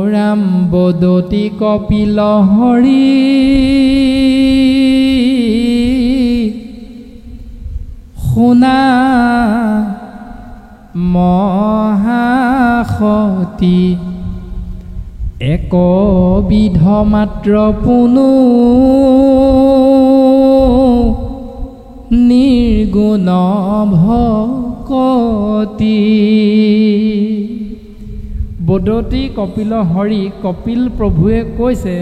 ৰাম বদতি কপিল হৰি শুনা মহাসতী একবিধ মাত্ৰ পুনু নিৰ্গুণ ভকতি বদতি কপিল হৰি কপিল প্ৰভুৱে কৈছে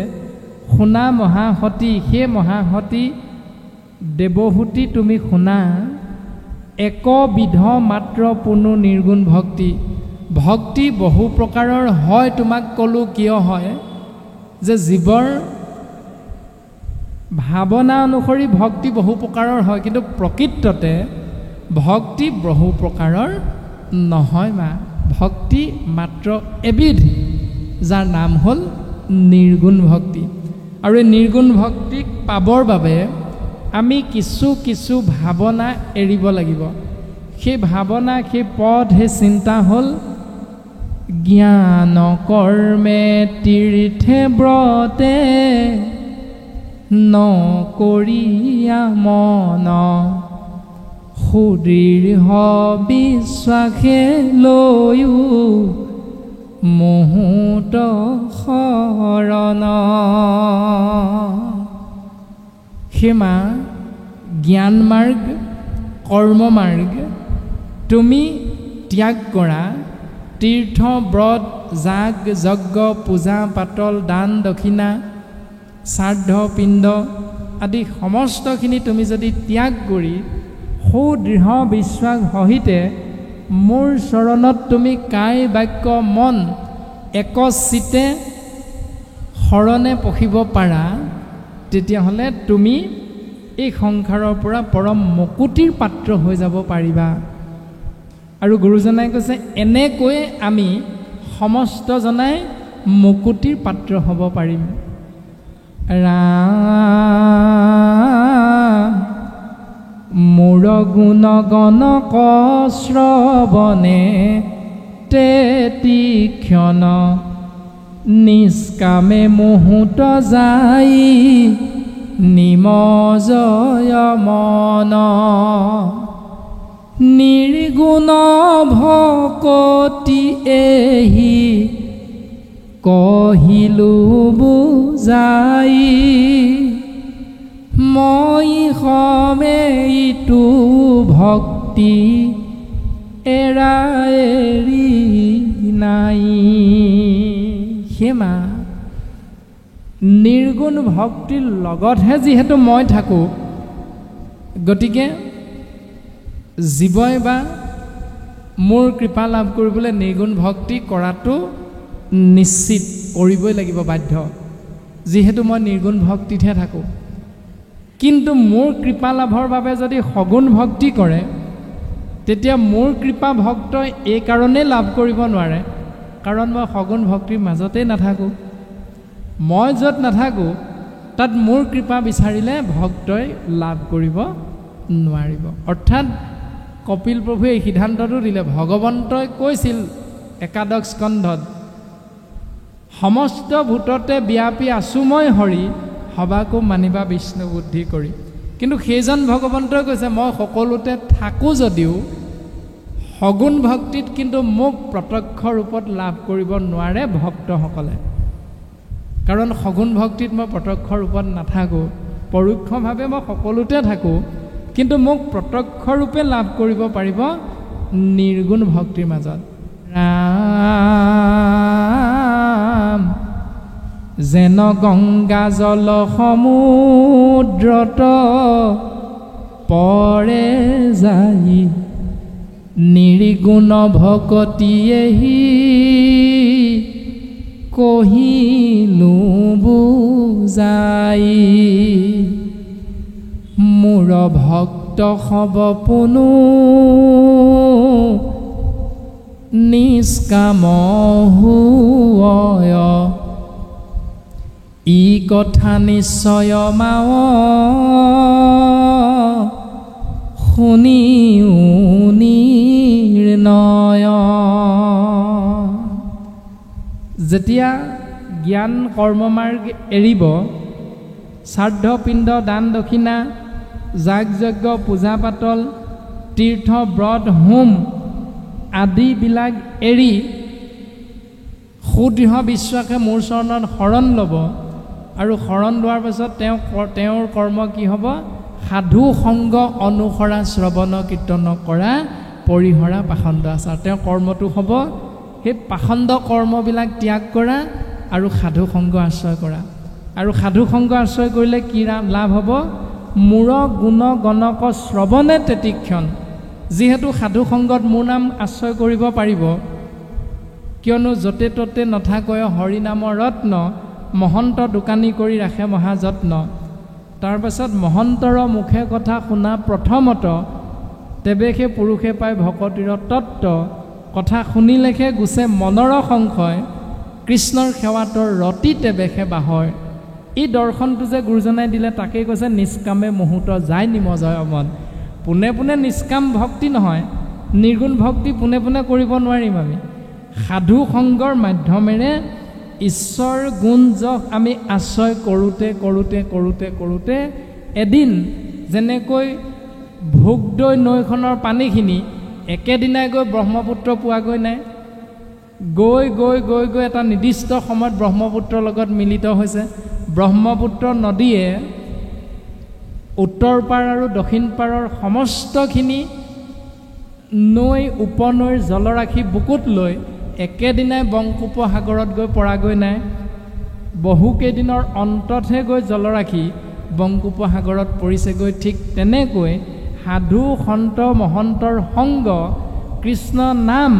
শুনা মহাসতী সেই মহাসতী দেৱহূতি তুমি শুনা একবিধ মাত্ৰ পুনু নিৰ্গুণ ভক্তি ভক্তি বহু প্ৰকাৰৰ হয় তোমাক ক'লো কিয় হয় যে জীৱৰ ভাৱনা অনুসৰি ভক্তি বহু প্ৰকাৰৰ হয় কিন্তু প্ৰকৃততে ভক্তি বহু প্ৰকাৰৰ নহয় মা ভক্তি মাত্ৰ এবিধ যাৰ নাম হ'ল নিৰ্গুণ ভক্তি আৰু এই নিৰ্গুণ ভক্তিক পাবৰ বাবে আমি কিছু কিছু ভাৱনা এৰিব লাগিব সেই ভাৱনা সেই পথ সেই চিন্তা হ'ল জ্ঞান কৰ্মে তীৰ্থে ব্ৰতে নকৰিয়া মন সুদৃঢ় বিশ্বাসে লৈও মুহূৰ্ত শৰণ হেমা জ্ঞান মাৰ্গ কৰ্ম মাৰ্গ তুমি ত্যাগ কৰা তীৰ্থ ব্ৰত যাগ যজ্ঞ পূজা পাতল দান দক্ষিণা শ্ৰাদ্ধ পিণ্ড আদি সমস্তখিনি তুমি যদি ত্যাগ কৰি সুদৃঢ় বিশ্বাস সহিতে মোৰ চৰণত তুমি কায় বাক্য মন একচিতে শৰণে পখিব পাৰা তেতিয়াহ'লে তুমি এই সংসাৰৰ পৰা পৰম মুকুতিৰ পাত্ৰ হৈ যাব পাৰিবা আৰু গুৰুজনাই কৈছে এনেকৈ আমি সমস্তজনাই মুকুতিৰ পাত্ৰ হ'ব পাৰিম ৰাম মোৰ গুণ গণক শ্ৰৱণে তেতিক্ষণ নিষ্কামে মুহূৰ্ত যাই নিমজয় মন নিৰ্গুণ ভকতি এহি কহিলো বুজাই মই সমে ইটো ভক্তি এৰা এৰি নাই হেমা নিৰ্গুণ ভক্তিৰ লগতহে যিহেতু মই থাকোঁ গতিকে জীৱই বা মোৰ কৃপা লাভ কৰিবলৈ নিৰ্গুণ ভক্তি কৰাটো নিশ্চিত কৰিবই লাগিব বাধ্য যিহেতু মই নিৰ্গুণ ভক্তিতহে থাকোঁ কিন্তু মোৰ কৃপা লাভৰ বাবে যদি সগুণ ভক্তি কৰে তেতিয়া মোৰ কৃপা ভক্তই এই কাৰণেই লাভ কৰিব নোৱাৰে কাৰণ মই সগুণ ভক্তিৰ মাজতেই নাথাকোঁ মই য'ত নাথাকোঁ তাত মোৰ কৃপা বিচাৰিলে ভক্তই লাভ কৰিব নোৱাৰিব অৰ্থাৎ কপিল প্ৰভুৱে এই সিদ্ধান্তটো দিলে ভগৱন্তই কৈছিল একাদশ স্কন্ধত সমস্ত ভূততে ব্যাপী আছো মই হৰি সবাকো মানিবা বিষ্ণু বুদ্ধি কৰি কিন্তু সেইজন ভগৱন্তই কৈছে মই সকলোতে থাকোঁ যদিও সগুণ ভক্তিত কিন্তু মোক প্ৰত্যক্ষ ৰূপত লাভ কৰিব নোৱাৰে ভক্তসকলে কাৰণ সগুণ ভক্তিত মই প্ৰত্যক্ষ ৰূপত নাথাকোঁ পৰোক্ষভাৱে মই সকলোতে থাকোঁ কিন্তু মোক প্ৰত্যক্ষ ৰূপে লাভ কৰিব পাৰিব নিৰ্গুণ ভক্তিৰ মাজত ৰাম যেন গংগা জল সমুদ্ৰত পৰে যাই নিৰ্গুণ ভকতিয়েহি কহিলো বুজাই মোৰ ভক্ত সব পুনু নিষ্কাম হুয় ই কথা নিশ্চয় মাও শুনিও নিৰ্ণয় যেতিয়া জ্ঞান কৰ্মমাৰ্গ এৰিব, শ্ৰাদ্ধ পিণ্ড দান দক্ষিণা যাগ যজ্ঞ পূজা পাতল তীৰ্থ ব্ৰত হোম আদিবিলাক এৰি সুদৃঢ় বিশ্বাসে মোৰ চৰণত শৰণ ল'ব। আৰু শৰণ লোৱাৰ পাছত তেওঁৰ কৰ্ম কি হ'ব? সাধু সংগ অনুসৰা শ্ৰৱণ কীৰ্তন কৰা পৰিহৰা পাখণ্ড আচাৰ। তেওঁৰ কৰ্মটো হ'ব সেই পাখণ্ড কৰ্মবিলাক ত্যাগ কৰা আৰু সাধু সংগ আশ্ৰয় কৰা। আৰু সাধু সংগ আশ্ৰয় কৰিলে কি লাভ হ'ব? মূৰ গুণ গণক শ্ৰৱণে তেতিক্ষণ। যিহেতু সাধু সংগত মোৰ নাম আশ্ৰয় কৰিব পাৰিব, কিয়নো য'তে ত'তে নথাকৈ হৰি নামৰ ৰত্ন মহন্ত দোকানী কৰি ৰাখে মহাযত্ন। তাৰ পাছত মহন্তৰ মুখে কথা শুনা প্ৰথমত, তেবে সেই পুৰুষে পায় ভকতিৰ তত্ত্ব। কথা শুনিলেহে গুচে মনৰ সংশয়, কৃষ্ণৰ সেৱাতৰ ৰতি তেবেহে বাহয়। এই দৰ্শনটো যে গুৰুজনাই দিলে তাকেই কৈছে নিষ্কামে মুহূৰ্ত যায় নিমজয় মন। পোনে পোনে নিষ্কাম ভক্তি নহয়, নিৰ্গুণ ভক্তি পোনে পোনে কৰিব নোৱাৰিম আমি। সাধু সংগৰ মাধ্যমেৰে ঈশ্বৰ গুণ যশ আমি আশ্ৰয় কৰোঁতে কৰোঁতে কৰোঁতে কৰোঁতে এদিন যেনেকৈ ভোগদৈ নৈখনৰ পানীখিনি একেদিনাই গৈ ব্ৰহ্মপুত্ৰ পোৱাগৈ নাই, গৈ গৈ গৈ গৈ এটা নিৰ্দিষ্ট সময়ত ব্ৰহ্মপুত্ৰৰ লগত মিলিত হৈছে। ব্ৰহ্মপুত্ৰ নদীয়ে উত্তৰ পাৰ আৰু দক্ষিণ পাৰৰ সমস্তখিনি নৈ উপনৈৰ জলৰাশি বুকুত লৈ একেদিনাই বংগোপসাগৰত গৈ পৰাগৈ নাই। বহুকেইদিনৰ অন্ততহে গৈ জলৰাশি বংগোপসাগৰত পৰিছেগৈ। ঠিক তেনেকৈ সাধু সন্ত মহন্তৰ সংগ কৃষ্ণ নাম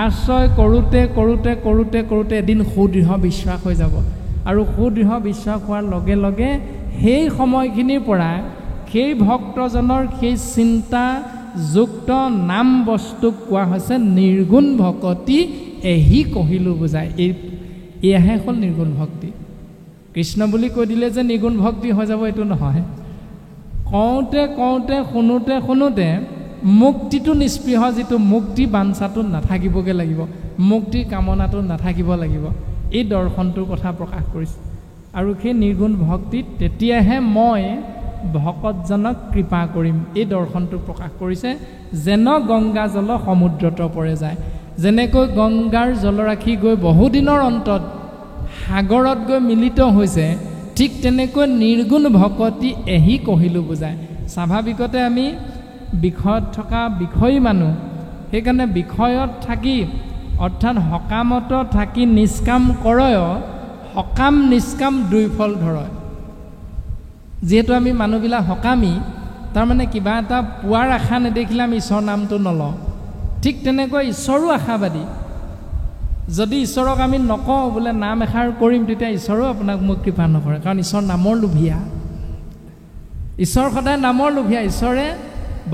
আশ্ৰয় কৰোঁতে কৰোঁতে কৰোঁতে কৰোঁতে এদিন সুদৃঢ় বিশ্বাস হৈ যাব। আৰু সুদৃঢ় বিশ্বাস হোৱাৰ লগে লগে সেই সময়খিনিৰ পৰা সেই ভক্তজনৰ সেই চিন্তাযুক্ত নাম বস্তুক কোৱা হৈছে নিৰ্গুণ ভকতি। এহি কহিলোঁ বুজায়। এয়াহে হ'ল নিৰ্গুণ ভক্তি। কৃষ্ণ বুলি কৈ দিলে যে নিৰ্গুণ ভক্তি হৈ যাব এইটো নহয়। কওঁতে কওঁতে শুনোতে শুনোতে মুক্তিটো নিস্পৃহ, যিটো মুক্তি বাঞ্ছাটো নাথাকিবগৈ লাগিব, মুক্তিৰ কামনাটো নাথাকিব লাগিব। এই দৰ্শনটোৰ কথা প্ৰকাশ কৰিছে। আৰু সেই নিৰ্গুণ ভক্তিত তেতিয়াহে মই ভকতজনক কৃপা কৰিম। এই দৰ্শনটো প্ৰকাশ কৰিছে। যেন গংগা জল সমুদ্ৰত পৰে যায়। যেনেকৈ গংগাৰ জলৰাশি গৈ বহুদিনৰ অন্তত সাগৰত গৈ মিলিত হৈছে, ঠিক তেনেকৈ নিৰ্গুণ ভকতি এহি কহিলোঁ বুজায়। স্বাভাৱিকতে আমি বিষয়ত থকা বিষয়ী মানুহ, সেইকাৰণে বিষয়ত থাকি অৰ্থাৎ সকামত থাকি নিষ্কাম কৰয়, সকাম নিষ্কাম দুই ফল ধৰয়। যিহেতু আমি মানুহবিলাক সকামী, তাৰমানে কিবা এটা পোৱাৰ আশা নেদেখিলে আমি ঈশ্বৰৰ নামটো নলওঁ। ঠিক তেনেকৈ ঈশ্বৰো আশাবাদী। যদি ঈশ্বৰক আমি নকওঁ বোলে নাম এষাৰ কৰিম, তেতিয়া ঈশ্বৰো আপোনাক মোক কৃপা নকৰে, কাৰণ ঈশ্বৰ নামৰ লোভীয়া। ঈশ্বৰ সদায় নামৰ লোভীয়া। ঈশ্বৰে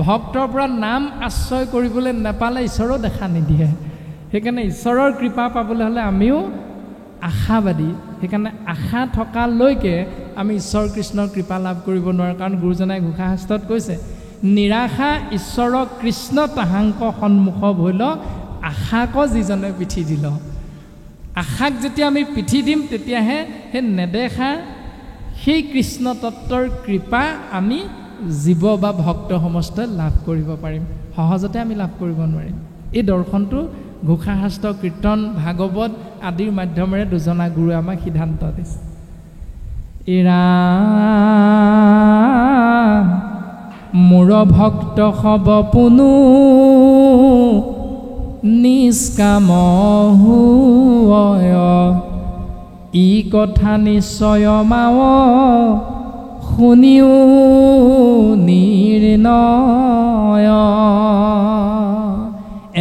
ভক্তৰ পৰা নাম আশ্ৰয় কৰিবলৈ নাপালে ঈশ্বৰো দেখা নিদিয়ে। সেইকাৰণে ঈশ্বৰৰ কৃপা পাবলৈ হ'লে আমিও আশাবাদী। সেইকাৰণে আশা থকালৈকে আমি ঈশ্বৰ কৃষ্ণৰ কৃপা লাভ কৰিব নোৱাৰোঁ। কাৰণ গুৰুজনাই ঘোষা শাস্ত্ৰত কৈছে, নিৰাশা ঈশ্বৰক কৃষ্ণ তাহাংক সন্মুখ ভৈল, আশাক যিজনে পিঠি দিল। আশাক যেতিয়া আমি পিঠি দিম, তেতিয়াহে সেই নেদেখা সেই কৃষ্ণ তত্ত্বৰ কৃপা আমি জীৱ বা ভক্ত সমষ্টই লাভ কৰিব পাৰিম। সহজতে আমি লাভ কৰিব নোৱাৰিম। এই দৰ্শনটো ঘোষা শাস্ত্ৰ, কীৰ্তন, ভাগৱত আদিৰ মাধ্যমেৰে দুজনা গুৰুৱে আমাক সিদ্ধান্ত দিছে। মোৰ ভক্ত হব পুনু নিষ্কাম হুয়, ই কথা নিশ্চয় মাৱ শুনিও নিৰ্ণয়।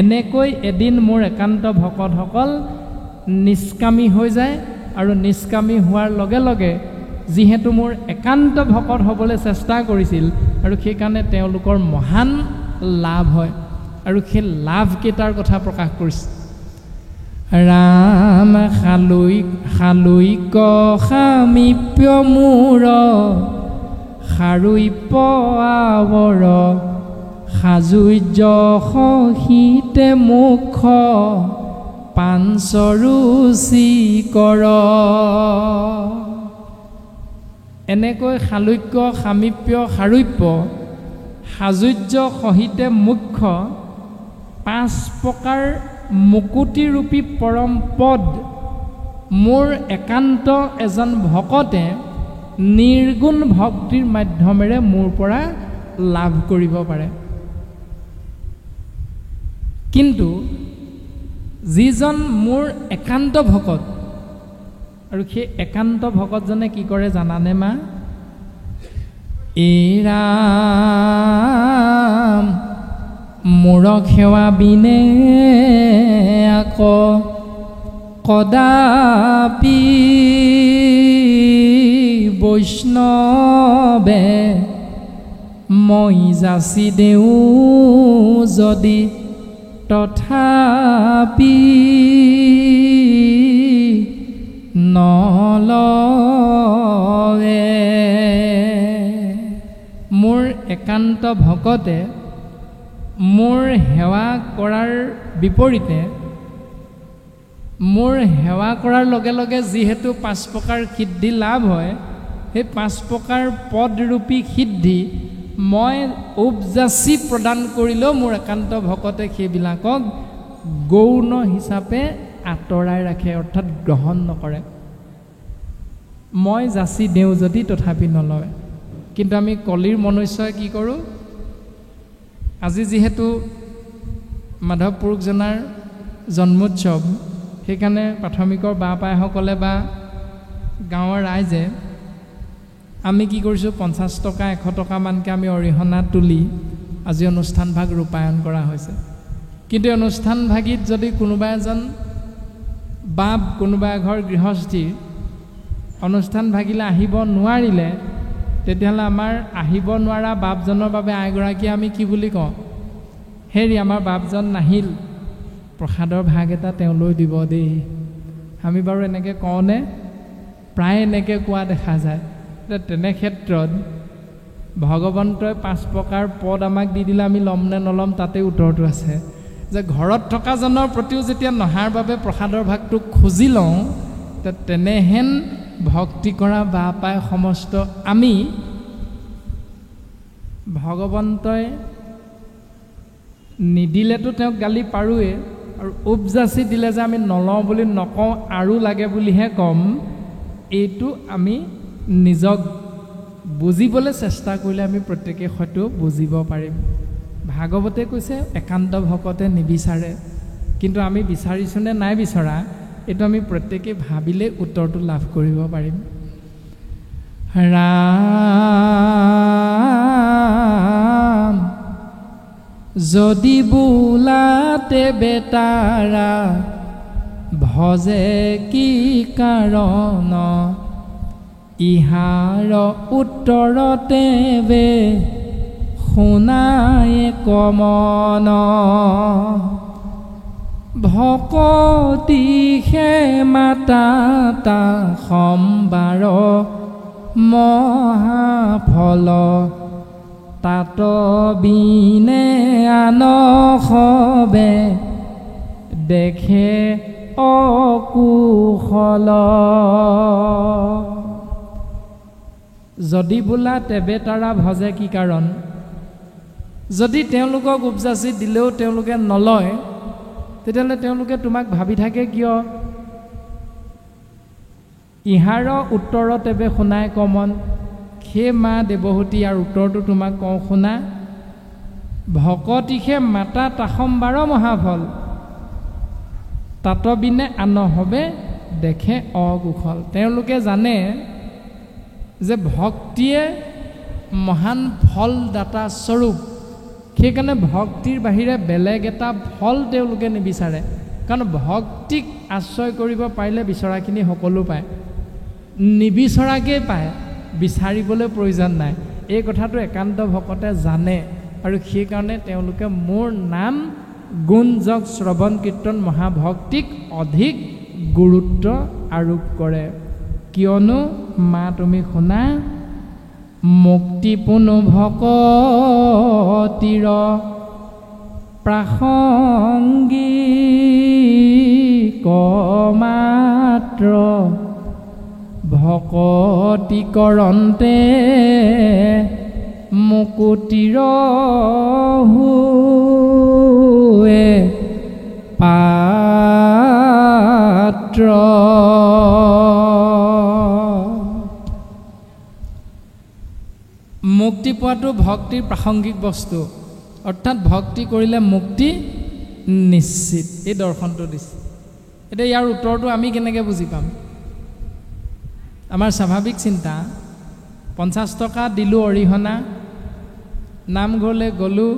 এনেকৈ এদিন মোৰ একান্ত ভকতসকল নিষ্কামী হৈ যায়। আৰু নিষ্কামী হোৱাৰ লগে লগে যিহেতু মোৰ একান্ত ভকত হ'বলৈ চেষ্টা কৰিছিল, আৰু সেইকাৰণে তেওঁলোকৰ মহান লাভ হয়। আৰু সেই লাভকেইটাৰ কথা প্ৰকাশ কৰিছে। ৰাম শালৈক সামীপ্য মূৰ, সাৰুইপ আৱৰ, সাজুৰ্য সহিতে মুখ, পাঞ্চৰুচি কৰ। এনেকৈ শালুক্য সামীপ্য সাৰূপ্য সাজুৰ্য সহিতে মুখ্য 5 প্ৰকাৰ মুকুতিৰূপী পৰম পদ মোৰ একান্ত এজন ভকতে নিৰ্গুণ ভক্তিৰ মাধ্যমেৰে মোৰ পৰা লাভ কৰিব পাৰে। কিন্তু যিজন মোৰ একান্ত ভকত, আৰু সেই একান্ত ভকতজনে কি কৰে জানানে মা? এই ৰাম মোৰ সেৱা বিনে আক কদাপি বৈষ্ণৱে মই যাচি দেও যদি তথাপি নলৱে। মোৰ একান্ত ভকতে মোৰ সেৱা কৰাৰ বিপৰীতে, মোৰ সেৱা কৰাৰ লগে লগে যিহেতু 5 প্ৰকাৰ সিদ্ধি লাভ হয়, সেই 5 প্ৰকাৰ পদৰূপী সিদ্ধি মই উপজাচি প্ৰদান কৰিলেও মোৰ একান্ত ভকতে সেইবিলাকক গৌণ হিচাপে আঁতৰাই ৰাখে, অৰ্থাৎ গ্ৰহণ নকৰে। মই যাচি দেওঁ যদি তথাপি নলয়। কিন্তু আমি কলিৰ মনুষ্যই কি কৰোঁ? আজি যিহেতু মাধৱ পুৰুষজনাৰ জন্মোৎসৱ, সেইকাৰণে প্ৰাথমিকৰ বা পাইসকলে বা গাঁৱৰ ৰাইজে আমি কি কৰিছোঁ, 50 টকা 100 টকামানকৈ আমি অৰিহণা তুলি আজি অনুষ্ঠান ভাগ ৰূপায়ণ কৰা হৈছে। কিন্তু অনুষ্ঠান ভাগিত যদি কোনোবা এজন বাপ, কোনোবা এঘৰ গৃহস্থী অনুষ্ঠান ভাগিলে আহিব নোৱাৰিলে, তেতিয়াহ'লে আমাৰ আহিব নোৱাৰা বাপজনৰ বাবে আইগৰাকী আমি কি বুলি কওঁ? হেৰি, আমাৰ বাপজন নাহিল, প্ৰসাদৰ ভাগ এটা তেওঁলৈ দিব দেই। আমি বাৰু এনেকৈ কওঁনে? প্ৰায় এনেকৈ কোৱা দেখা যায়। তেনে ক্ষেত্ৰত ভগৱন্তই 5 প্ৰকাৰ পদ আমাক দি দিলে আমি ল'ম নে নল'ম, তাতে উত্তৰটো আছে যে ঘৰত থকাজনৰ প্ৰতিও যেতিয়া নহাৰ বাবে প্ৰসাদৰ ভাগটো খুজি লওঁ, তেনেহেন ভক্তি কৰা বা পাই সমস্ত আমি ভগৱন্তই নিদিলেতো তেওঁক গালি পাৰোঁৱেই, আৰু উপজাচি দিলে যে আমি নলওঁ বুলি নকওঁ, আৰু লাগে বুলিহে ক'ম। এইটো আমি নিজক বুজিবলৈ চেষ্টা কৰিলে আমি প্ৰত্যেকে হয়তো বুজিব পাৰিম। ভাগৱতে কৈছে একান্ত ভকতে নিবিচাৰে, কিন্তু আমি বিচাৰিছোঁনে নাই বিচৰা, এইটো আমি প্ৰত্যেকে ভাবিলে উত্তৰটো লাভ কৰিব পাৰিম। ৰাম যদি বোলাতে বেটাৰা ভজে কি কাৰণ, ইহাৰ উত্তৰতে বে শুনায় কমন। ভকতিহে মাতা তা সম্বাৰ মহাফল, তাত বিনে আনসবে দেখে অকুশল। যদি বোলা তেবে তাৰা ভজে কি কাৰণ, যদি তেওঁলোকক উপজাচি দিলেও তেওঁলোকে নলয়, তেতিয়াহ'লে তেওঁলোকে তোমাক ভাবি থাকে কিয়? ইহাৰ উত্তৰত এবে শুনাই কমন, সেই মা দেৱহূতি ইয়াৰ উত্তৰটো তোমাক কওঁ শুনা। ভকতিহে মাতা তাসম্বাৰ মহাফল, তাত বিনে আনসবে দেখে অকুশল। তেওঁলোকে জানে যে ভক্তিয়ে মহান ফলদাতা স্বৰূপ, সেইকাৰণে ভক্তিৰ বাহিৰে বেলেগ এটা ফল তেওঁলোকে নিবিচাৰে। কাৰণ ভক্তিক আশ্ৰয় কৰিব পাৰিলে বিচৰাখিনি সকলো পায়, নিবিচৰাকেই পায়, বিচাৰিবলৈ প্ৰয়োজন নাই। এই কথাটো একান্ত ভকতে জানে, আৰু সেইকাৰণে তেওঁলোকে মোৰ নাম গুণ যগ শ্ৰৱণ কীৰ্তন মহাভক্তিক অধিক গুৰুত্ব আৰোপ কৰে। কিয়নো মা তুমি শুনা, মুক্তিপূৰ্ণ ভকতিৰ প্ৰাসংগিক কমাত্ৰ ভকতি কৰন্তে মুকুতিৰ হুৱে পাত্ৰ মুক্তি পোৱাটো ভক্তিৰ প্ৰাসংগিক বস্তু অৰ্থাৎ ভক্তি কৰিলে মুক্তি নিশ্চিত এই দৰ্শনটো দিছে এতিয়া ইয়াৰ উত্তৰটো আমি কেনেকৈ বুজি পাম আমাৰ স্বাভাৱিক চিন্তা 50 টকা দিলোঁ অৰিহণা নামঘৰলৈ গ'লোঁ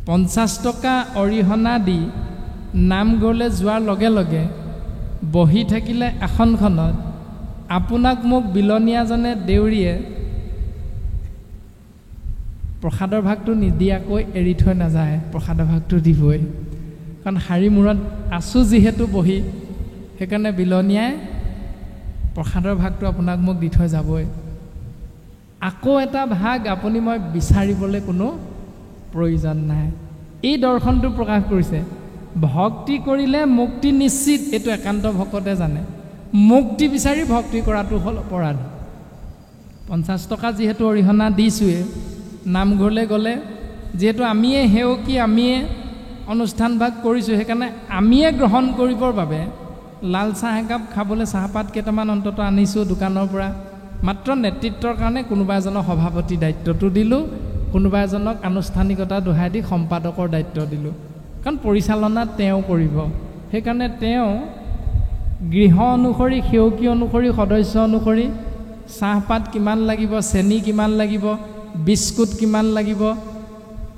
50 টকা অৰিহণা দি নামঘৰলৈ যোৱাৰ লগে লগে বহি থাকিলে আসনখনত আপোনাক মোক বিলনীয়াজনে দেউৰীয়ে প্ৰসাদৰ ভাগটো নিদিয়াকৈ এৰি থৈ নাযায় প্ৰসাদৰ ভাগটো দিবই কাৰণ শাৰী মূৰত আছোঁ যিহেতু বহি সেইকাৰণে বিলনীয়াই প্ৰসাদৰ ভাগটো আপোনাক মোক দি থৈ যাবই আকৌ এটা ভাগ আপুনি মই বিচাৰিবলৈ কোনো প্ৰয়োজন নাই এই দৰ্শনটো প্ৰকাশ কৰিছে ভক্তি কৰিলে মুক্তি নিশ্চিত এইটো একান্ত ভকতে জানে মুক্তি বিচাৰি ভক্তি কৰাটো হ'ল অপৰাধ 50 টকা যিহেতু অৰিহণা দিছোঁৱে নামঘৰলৈ গ'লে যিহেতু আমিয়ে সেৱকী আমিয়ে অনুষ্ঠান ভাগ কৰিছোঁ সেইকাৰণে আমিয়ে গ্ৰহণ কৰিবৰ বাবে লাল চাহ একাপ খাবলৈ চাহপাত কেইটামান অন্তত আনিছোঁ দোকানৰ পৰা মাত্ৰ নেতৃত্বৰ কাৰণে কোনোবা এজনক সভাপতি দায়িত্বটো দিলোঁ কোনোবা এজনক আনুষ্ঠানিকতা দোহাই দি সম্পাদকৰ দায়িত্ব দিলোঁ কাৰণ পৰিচালনা তেওঁ কৰিব সেইকাৰণে তেওঁ গৃহ অনুসৰি সেৱকী অনুসৰি সদস্য অনুসৰি চাহপাত কিমান লাগিব চেনি কিমান লাগিব বিস্কুট কিমান লাগিব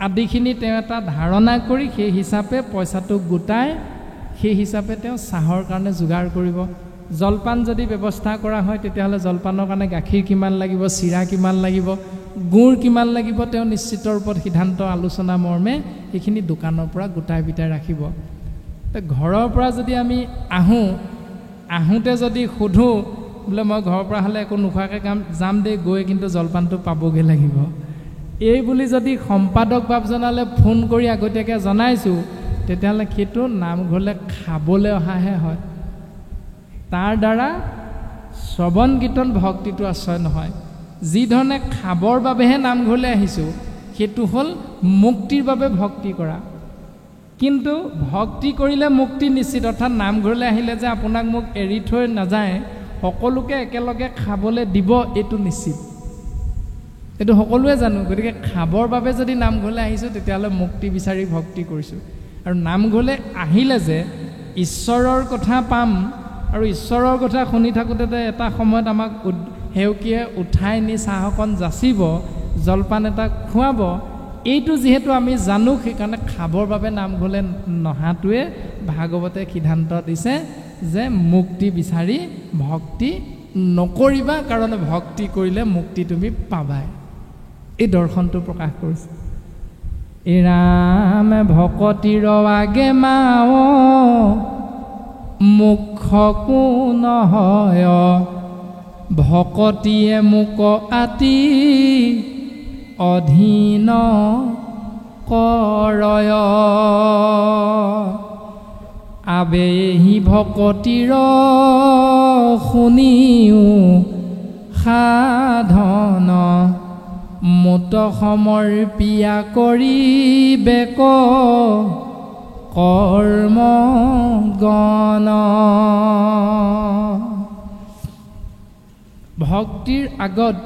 আদিখিনি তেওঁ এটা ধাৰণা কৰি সেই হিচাপে পইচাটো গোটাই সেই হিচাপে তেওঁ চাহৰ কাৰণে যোগাৰ কৰিব জলপান যদি ব্যৱস্থা কৰা হয় তেতিয়াহ'লে জলপানৰ কাৰণে গাখীৰ কিমান লাগিব চিৰা কিমান লাগিব গুড় কিমান লাগিব তেওঁ নিশ্চিত ৰূপত সিদ্ধান্ত আলোচনা মৰ্মে এইখিনি দোকানৰ পৰা গোটাই বিটাই ৰাখিব ঘৰৰ পৰা যদি আমি আহোঁতে যদি সোধোঁ বোলে মই ঘৰৰ পৰা হ'লে একো নোখোৱাকৈ যাম দেই গৈ কিন্তু জলপানটো পাবগৈ লাগিব এই বুলি যদি সম্পাদক বাবজনালৈ ফোন কৰি আগতীয়াকৈ জনাইছোঁ তেতিয়াহ'লে সেইটো নামঘৰলৈ খাবলৈ অহাহে হয় তাৰ দ্বাৰা শ্ৰৱণ কীৰ্তন ভক্তিটো আশ্ৰয় নহয় যি ধৰণে খাবৰ বাবেহে নামঘৰলৈ আহিছোঁ সেইটো হ'ল মুক্তিৰ বাবে ভক্তি কৰা কিন্তু ভক্তি কৰিলে মুক্তি নিশ্চিত অৰ্থাৎ নামঘৰলৈ আহিলে যে আপোনাক মোক এৰি থৈ নাযায় সকলোকে একেলগে খাবলৈ দিব এইটো নিশ্চিত এইটো সকলোৱে জানো গতিকে খাবৰ বাবে যদি নামঘৰলৈ আহিছোঁ তেতিয়াহ'লে মুক্তি বিচাৰি ভক্তি কৰিছোঁ আৰু নামঘৰলৈ আহিলে যে ঈশ্বৰৰ কথা পাম আৰু ঈশ্বৰৰ কথা শুনি থাকোঁতে এটা সময়ত আমাক সেৱকীয়ে উঠাই নি চাহ অকণ যাচিব জলপান এটা খুৱাব এইটো যিহেতু আমি জানো সেইকাৰণে খাবৰ বাবে নামঘৰলৈ নহাটোৱে ভাগৱতে সিদ্ধান্ত দিছে যে মুক্তি বিচাৰি ভক্তি নকৰিবা কাৰণ ভক্তি কৰিলে মুক্তি তুমি পাবাই এই দৰ্শনটো প্ৰকাশ কৰিছে এই ৰাম ভকতিৰ আগে মাও মুখ্যকো নহয় ভকতিয়ে মোক আতি অধীন কৰয় আবেহি ভকতিৰ শুনিও সাধন মুত সমৰ্পিয়া কৰিবেক কৰ্ম গণ ভক্তিৰ আগত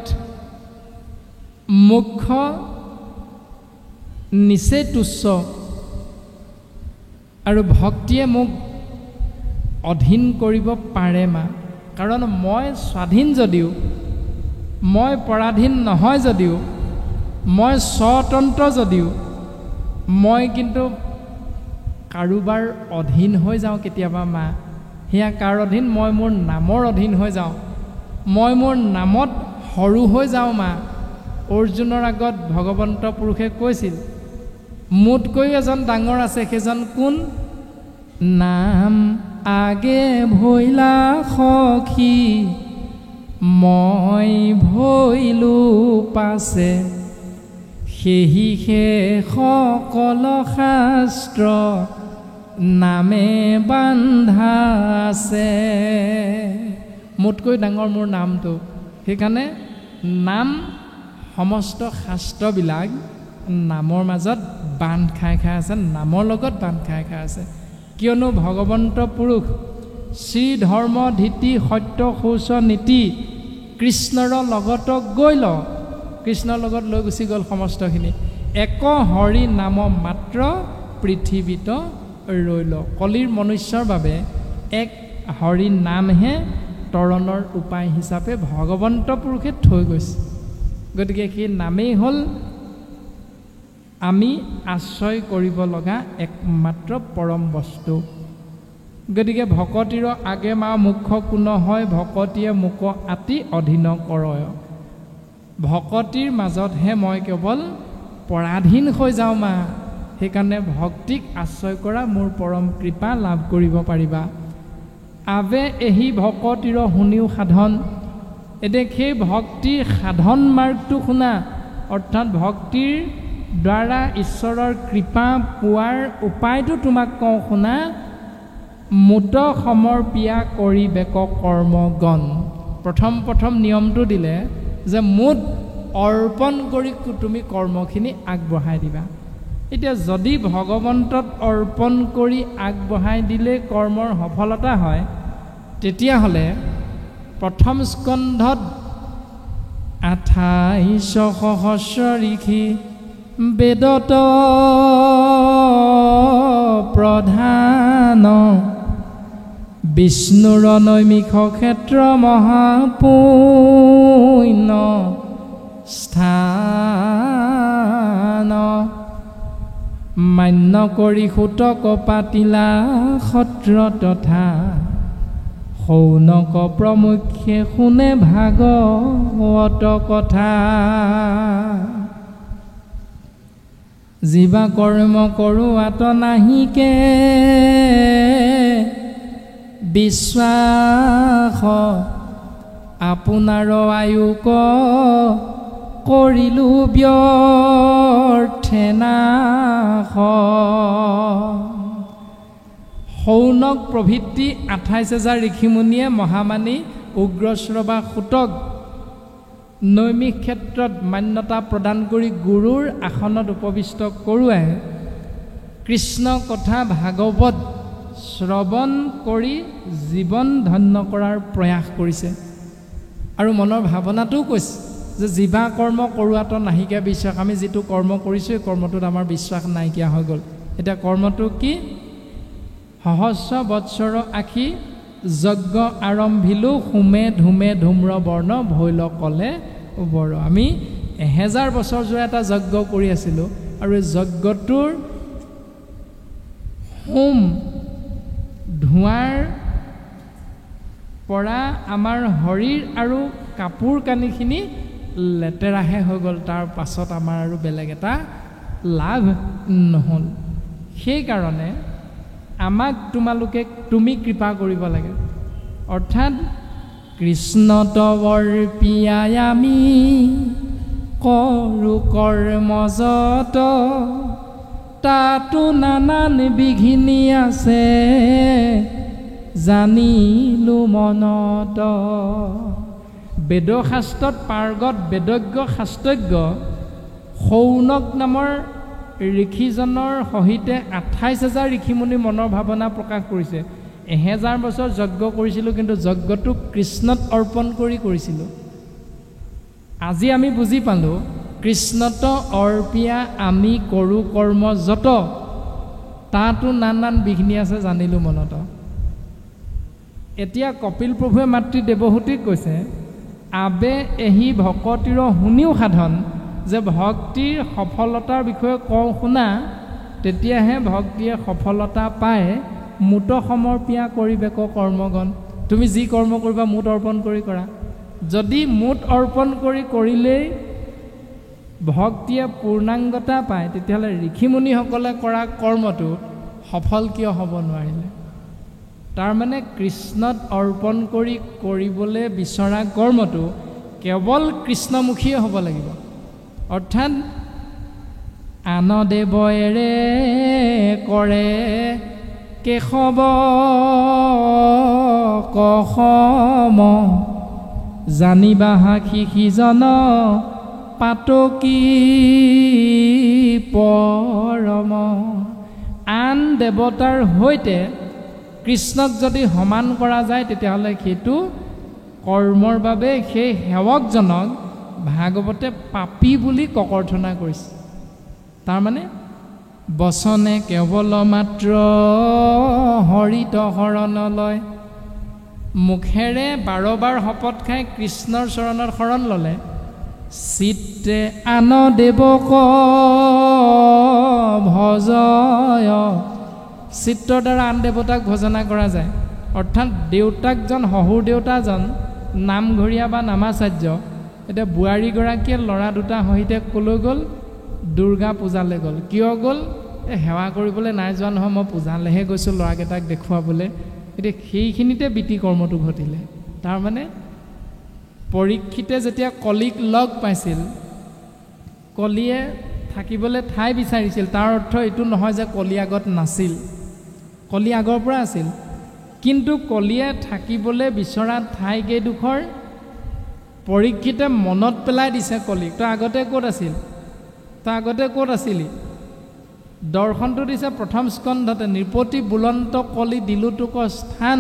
মুখ্য নিচে তুচ্ছ আৰু ভক্তিয়ে মোক অধীন কৰিব পাৰে মা কাৰণ মই স্বাধীন যদিও মই পৰাধীন নহয় যদিও মই স্বতন্ত্ৰ যদিও মই কিন্তু কাৰোবাৰ অধীন হৈ যাওঁ কেতিয়াবা মা সেয়া কাৰ অধীন মই মোৰ নামৰ অধীন হৈ যাওঁ মই মোৰ নামত সৰু হৈ যাওঁ মা অৰ্জুনৰ আগত ভগৱন্ত পুৰুষে কৈছিল মোতকৈ এজন ডাঙৰ আছে সেইজন কোন নাম আগে ভৈলা সখী মই ভৈলো পাছে সেহি সকল শাস্ত্ৰ নামে বান্ধা আছে। মোতকৈ ডাঙৰ মোৰ নামটো, সেইকাৰণে নাম সমস্ত শাস্ত্ৰবিলাক নামৰ মাজত বান্ধ খাই খাই আছে, নামৰ লগত বান্ধ খাই খাই আছে। কিয়নো ভগৱন্ত পুৰুষ শ্ৰী ধৰ্ম ধীতি সত্য শৌচ নীতি কৃষ্ণৰ লগত গৈ ল, কৃষ্ণৰ লগত লৈ গুচি গ'ল সমস্তখিনি। এক হৰি নাম মাত্ৰ পৃথিৱীত ৰৈ ল। কলিৰ মনুষ্যৰ বাবে এক হৰি নামহে তৰণৰ উপায় হিচাপে ভগৱন্ত পুৰুষে থৈ গৈছে। গতিকে সেই নামেই হ'ল আমি আশ্ৰয় কৰিব লগা একমাত্ৰ পৰম বস্তু। গতিকে ভকতিৰ আগে মা মুখ্য কোন হয়, ভকতিয়ে মোক আতি অধীন কৰয়। ভকতিৰ মাজতহে মই কেৱল পৰাধীন হৈ যাওঁ মা, সেইকাৰণে ভক্তিক আশ্ৰয় কৰা মোৰ পৰম কৃপা লাভ কৰিব পাৰিবা। আবে এহি ভকতিৰ শুনিও সাধন। এতিয়া সেই ভক্তিৰ সাধন মাৰ্গটো শুনা, অৰ্থাৎ ভক্তিৰ দ্বাৰা ঈশ্বৰৰ কৃপা পোৱাৰ উপায়টো তোমাক কওঁ শুনা। মুত সমৰ্পিয়া কৰি বেক কৰ্মগণ। প্ৰথম নিয়মটো দিলে যে মুত অৰ্পণ কৰি তুমি কৰ্মখিনি আগবঢ়াই দিবা। এতিয়া যদি ভগৱন্তত অৰ্পণ কৰি আগবঢ়াই দিলে কৰ্মৰ সফলতা হয়, তেতিয়াহ'লে প্ৰথম স্কন্ধত 28 সহস্ৰ ঋষি বেদত প্ৰধান বিষ্ণুৰ নৈমিষ ক্ষেত্ৰ মহাপুণ্য স্থান মান্য কৰি সুতক পাতিলা সত্ৰ তথা শৌনক প্ৰমুখ্যে শুনে ভাগৱত কথা। জীৱা কৰ্ম কৰোৱাত নাহিকে বিশ্বাস আপোনাৰ আয়ুক কৰিলো ব্যৰ্থে নাশ। শৌনক প্ৰভৃতি 28,000 ঋষিমুনিয়ে মহামানী উগ্ৰশ্ৰৱা সুতক নৈমিষ ক্ষেত্ৰত মান্যতা প্ৰদান কৰি গুৰুৰ আসনত উপবিষ্ট কৰোৱাই কৃষ্ণ কথা ভাগৱত শ্ৰৱণ কৰি জীৱন ধন্য কৰাৰ প্ৰয়াস কৰিছে। আৰু মনৰ ভাৱনাটোও কৈছে যে জীৱা কৰ্ম কৰোৱাত নাহিকে বিশ্বাস। আমি যিটো কৰ্ম কৰিছোঁ এই কৰ্মটোত আমাৰ বিশ্বাস নাইকিয়া হৈ গ'ল। এতিয়া কৰ্মটো কি? সহস্ৰ বৎসৰ আশী যজ্ঞ আৰম্ভিলো হোমে ধুমে ধূম্ৰ বৰ্ণ ভৈল কলে বৰ। আমি 1000 বছৰ জোৰা এটা যজ্ঞ কৰি আছিলোঁ, আৰু এই যজ্ঞটোৰ হোম ধোঁৱাৰ পৰা আমাৰ শৰীৰ আৰু কাপোৰ কানিখিনি লেতেৰাহে হৈ গ'ল। তাৰ পাছত আমাৰ আৰু বেলেগ এটা লাভ নহ'ল। সেইকাৰণে আমাক তুমি কৃপা কৰিব লাগে। অৰ্থাৎ কৃষ্ণ তৰ্পিয়াই আমি কৰোঁ কৰ্মযত, তাতো নানান বিঘিনি আছে জানিলো মনত। বেদশাস্ত্ৰত পাৰ্গত বেদজ্ঞ শাস্ত্ৰজ্ঞ শৌনক নামৰ ঋষিজনৰ সহিতে 28,000 ঋষিমুনি মনৰ ভাৱনা প্ৰকাশ কৰিছে। 1000 বছৰ যজ্ঞ কৰিছিলোঁ, কিন্তু যজ্ঞটো কৃষ্ণত অৰ্পণ কৰিছিলোঁ। আজি আমি বুজি পালোঁ কৃষ্ণত অৰ্পিয়া আমি কৰোঁ কৰ্ম যত, তাতো নানান বিঘিনি আছে জানিলোঁ মনত। এতিয়া কপিল প্ৰভুৱে মাতৃ দেৱহূতিক কৈছে আবে এহি ভকতিৰ শুনিও সাধন, যে ভক্তিৰ সফলতাৰ বিষয়ে কওঁ শুনা, তেতিয়াহে ভক্তিয়ে সফলতা পায়। মুত সমৰ্পিয়া কৰিবেক কৰ্মগণ। তুমি যি কৰ্ম কৰিবা মুত অৰ্পণ কৰি কৰা। যদি মুত অৰ্পণ কৰিলেই ভক্তিয়ে পূৰ্ণাংগতা পায়, তেতিয়াহ'লে ঋষিমুনিসকলে কৰা কৰ্মটো সফল কিয় হ'ব নোৱাৰিলে? তাৰমানে কৃষ্ণত অৰ্পণ কৰিবলৈ বিচৰা কৰ্মটো কেৱল কৃষ্ণমুখীয়ে হ'ব লাগিব। অৰ্থাৎ আন দেৱৰে কৰে কেশৱ কসম জানিবা সাক্ষী সিজন পাতকী পৰম। আন দেৱতাৰ সৈতে কৃষ্ণক যদি সমান কৰা যায় তেতিয়াহ'লে সেইটো কৰ্মৰ বাবে সেই সেৱকজনক ভাগৱতে পাপী বুলি ককৰ্থনা কৰিছে। তাৰমানে বচনে কেৱল মাত্ৰ হৰিত শৰণ লয়, মুখেৰে 12 বাৰ শপত খাই কৃষ্ণৰ চৰণত শৰণ ল'লে, চিত্তে আন দেৱক ভজয়, চিত্ৰৰ দ্বাৰা আন দেৱতাক ভজনা কৰা যায়। অৰ্থাৎ দেউতাকজন শহুৰ দেউতাজন নামঘৰীয়া বা নামাচাৰ্য। এতিয়া বোৱাৰীগৰাকীয়ে ল'ৰা দুটা সহিতে ক'লৈ গ'ল? দুৰ্গা পূজালৈ গ'ল। কিয় গ'ল? সেৱা কৰিবলৈ নাই যোৱা নহয়, মই পূজালৈহে গৈছোঁ ল'ৰাকেইটাক দেখুৱাবলৈ। এতিয়া সেইখিনিতে বীতি কৰ্মটো ঘটিলে। তাৰমানে পৰীক্ষিতে যেতিয়া কলিক লগ পাইছিল, কলিয়ে থাকিবলৈ ঠাই বিচাৰিছিল। তাৰ অৰ্থ এইটো নহয় যে কলি আগত নাছিল, কলি আগৰ পৰা আছিল। কিন্তু কলিয়ে থাকিবলৈ বিচৰা ঠাইকেইডোখৰ পৰীক্ষিতে মনত পেলাই দিছে কলিক। তই আগতে ক'ত আছিল? তই আগতে ক'ত আছিলি? দৰ্শনটো দিছে প্ৰথম স্কন্ধতে, নৃপতি বুলন্ত কলি দিলো তোক স্থান,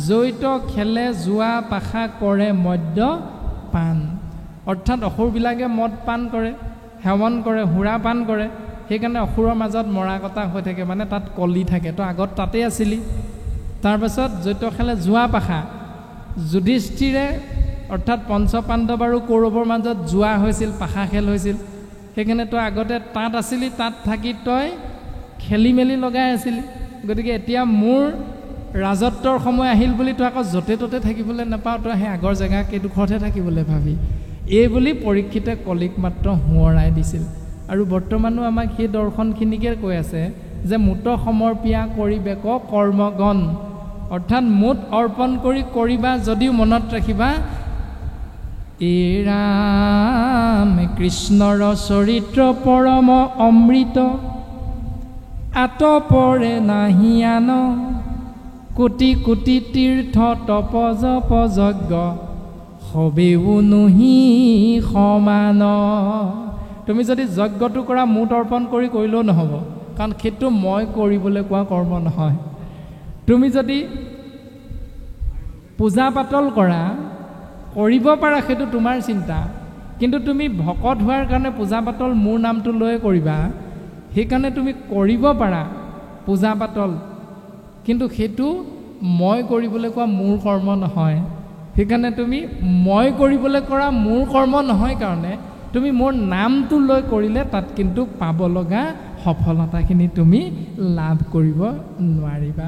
জৈত খেলে যোৱা পাশা কৰে মদ্য পান। অৰ্থাৎ অসুৰবিলাকে মদ পান কৰে, সেৱন কৰে, সুৰা পান কৰে, সেইকাৰণে অসুৰৰ মাজত মৰা কটা হৈ থাকে, মানে তাত কলি থাকে। তই আগত তাতেই আছিলি। তাৰপাছত জৈত খেলে যোৱা পাশা, যুধিষ্ঠিৰে অৰ্থাৎ পঞ্চপাণ্ডৱ আৰু কৌৰৱৰ মাজত যোৱা হৈছিল, পাশা খেল হৈছিল। সেইকাৰণে তই আগতে তাত আছিলি, তাত থাকি তই খেলি মেলি লগাই আছিলি। গতিকে এতিয়া মোৰ ৰাজত্বৰ সময় আহিল বুলি তই আকৌ য'তে ত'তে থাকিবলৈ নাপাওঁ, তই সেই আগৰ জেগা কেইডোখৰতহে থাকিবলৈ ভাবি। এই বুলি পৰীক্ষিতে কলিক মাত্ৰ সোঁৱৰাই দিছিল। আৰু বৰ্তমানো আমাক সেই দৰ্শনখিনিকে কৈ আছে যে মুত সমৰ্পিয়া কৰিবেক কৰ্মগণ, অৰ্থাৎ মুত অৰ্পণ কৰি কৰিবা যদিও মনত ৰাখিবা এই ৰাম কৃষ্ণৰ চৰিত্ৰ পৰম অমৃত, আতপৰে নাহি আন কোটি কোটি তীৰ্থ তপ জপ যজ্ঞ, সবেও নহি সমান। তুমি যদি যজ্ঞটো কৰা মুত অৰ্পণ কৰি কৰিলেও নহ'ব, কাৰণ সেইটো মই কৰিবলৈ কোৱা কৰ্ম নহয়। তুমি যদি পূজা পাতল কৰা কৰিব পাৰা, সেইটো তোমাৰ চিন্তা। কিন্তু তুমি ভকত হোৱাৰ কাৰণে পূজা পাতল মোৰ নামটো লৈ কৰিবা, সেইকাৰণে তুমি কৰিব পাৰা পূজা পাতল, কিন্তু সেইটো মই কৰিবলৈ কোৱা মোৰ কৰ্ম নহয়। সেইকাৰণে তুমি মই কৰিবলৈ কৰা মোৰ কৰ্ম নহয় কাৰণে তুমি মোৰ নামটো লৈ কৰিলে তাত কিন্তু পাব লগা সফলতাখিনি তুমি লাভ কৰিব নোৱাৰিবা।